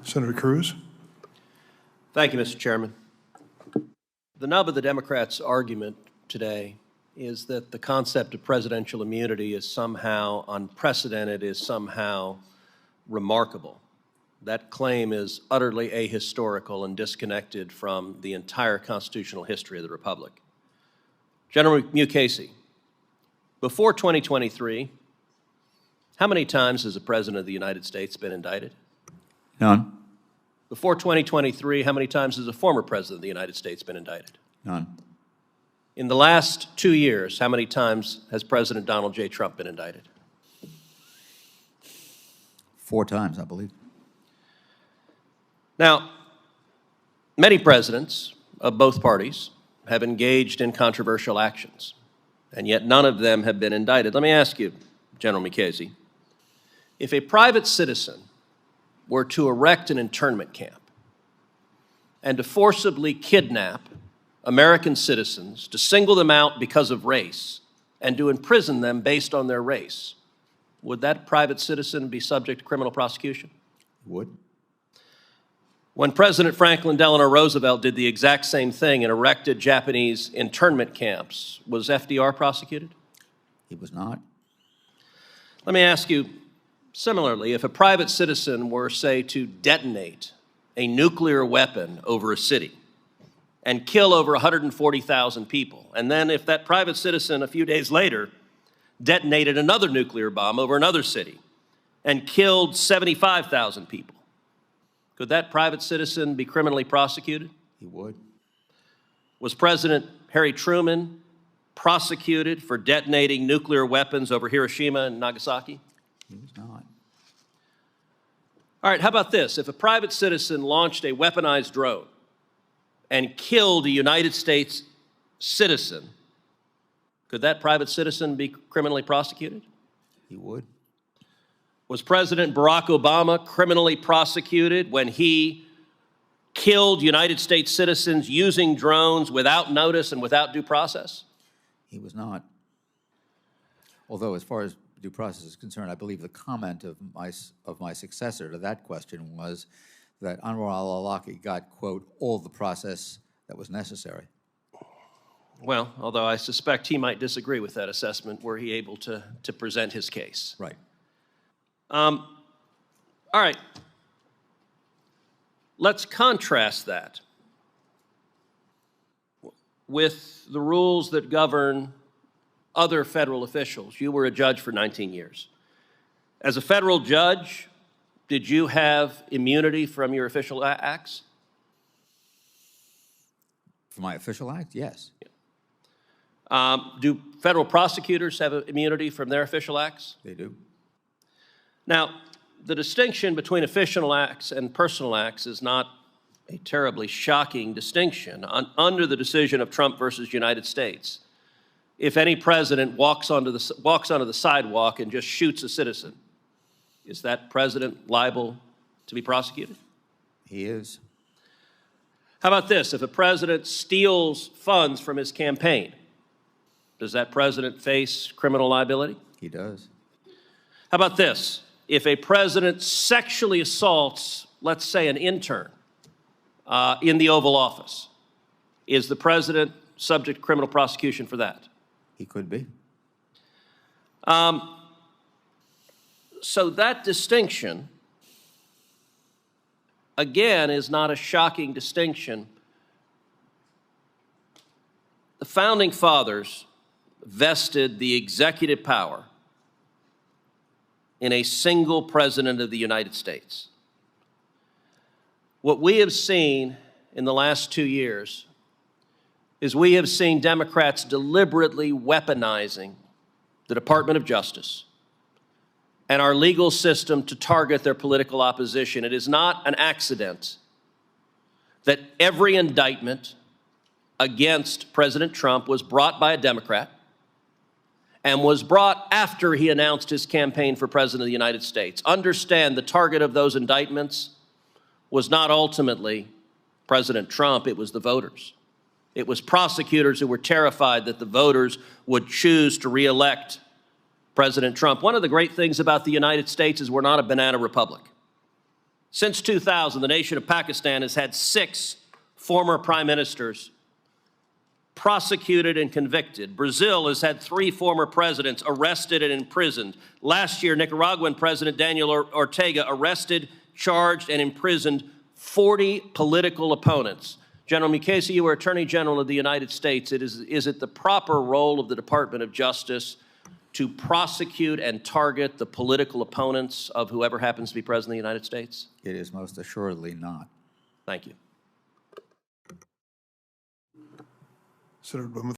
Senator Cruz. Thank you, Mr. Chairman. The nub of the Democrats' argument today is that the concept of presidential immunity is somehow unprecedented, is somehow remarkable. That claim is utterly ahistorical and disconnected from the entire constitutional history of the Republic. General Mukasey, before 2023, how many times has the President of the United States been indicted? None. Before 2023, how many times has a former President of the United States been indicted? None. In the last 2 years, how many times has President Donald J. Trump been indicted? 4 times, I believe. Now, many presidents of both parties have engaged in controversial actions, and yet none of them have been indicted. Let me ask you, General Mukasey, if a private citizen were to erect an internment camp and to forcibly kidnap American citizens, to single them out because of race, and to imprison them based on their race, would that private citizen be subject to criminal prosecution? Would. When President Franklin Delano Roosevelt did the exact same thing and erected Japanese internment camps, was FDR prosecuted? He was not. Let me ask you, similarly, if a private citizen were, say, to detonate a nuclear weapon over a city and kill over 140,000 people, and then if that private citizen a few days later detonated another nuclear bomb over another city and killed 75,000 people, could that private citizen be criminally prosecuted? He would. Was President Harry Truman prosecuted for detonating nuclear weapons over Hiroshima and Nagasaki? He was not. All right, how about this? If a private citizen launched a weaponized drone and killed a United States citizen, could that private citizen be criminally prosecuted? He would. Was President Barack Obama criminally prosecuted when he killed United States citizens using drones without notice and without due process? He was not. Although, as far as due process is concerned, I believe the comment of my successor to that question was that Anwar al-Awlaki got, quote, all the process that was necessary. Well, although I suspect he might disagree with that assessment were he able to present his case. Right. All right. Let's contrast that with the rules that govern other federal officials. You were a judge for 19 years. As a federal judge, did you have immunity from your official acts? For my official act, yes. Do federal prosecutors have immunity from their official acts? They do. Now, the distinction between official acts and personal acts is not a terribly shocking distinction. Under the decision of Trump versus United States, if any president walks onto the sidewalk and just shoots a citizen, is that president liable to be prosecuted? He is. How about this? If a president steals funds from his campaign, does that president face criminal liability? He does. How about this? If a president sexually assaults, let's say, an intern in the Oval Office, is the president subject to criminal prosecution for that? He could be. So that distinction, again, is not a shocking distinction. The Founding Fathers vested the executive power in a single president of the United States. What we have seen in the last 2 years is we have seen Democrats deliberately weaponizing the Department of Justice and our legal system to target their political opposition. It is not an accident that every indictment against President Trump was brought by a Democrat and was brought after he announced his campaign for President of the United States. Understand the target of those indictments was not ultimately President Trump, it was the voters. It was prosecutors who were terrified that the voters would choose to re-elect President Trump. One of the great things about the United States is we're not a banana republic. Since 2000, the nation of Pakistan has had 6 former prime ministers prosecuted and convicted. Brazil has had 3 former presidents arrested and imprisoned. Last year, Nicaraguan President Daniel Ortega arrested, charged, and imprisoned 40 political opponents. General Mukasey, you are Attorney General of the United States. Is it the proper role of the Department of Justice to prosecute and target the political opponents of whoever happens to be President of the United States? It is most assuredly not. Thank you. Senator Bowman.